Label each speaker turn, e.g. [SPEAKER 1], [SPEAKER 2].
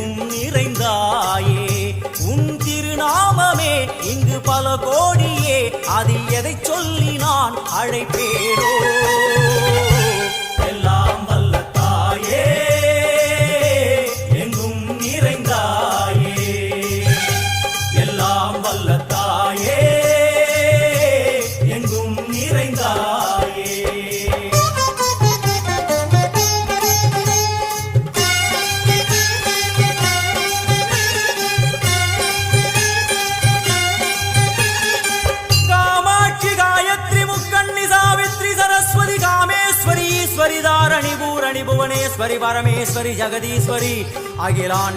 [SPEAKER 1] எங்கும் நிறைந்தாயே உன் திருநாமமே இங்கு பல கோடியே அதில் எதை சொல்லி நான் அழைப்பேனோ எல்லாம் வல்ல தாயே எங்கும் நிறைந்தாயே எல்லாம் வல்ல தாயே எங்கும் நிறைந்தாயே ईश्वरी दारणी भूरणी भुवनेश्वरी परमेश्वरी जगदीश्वरी अखिलांडे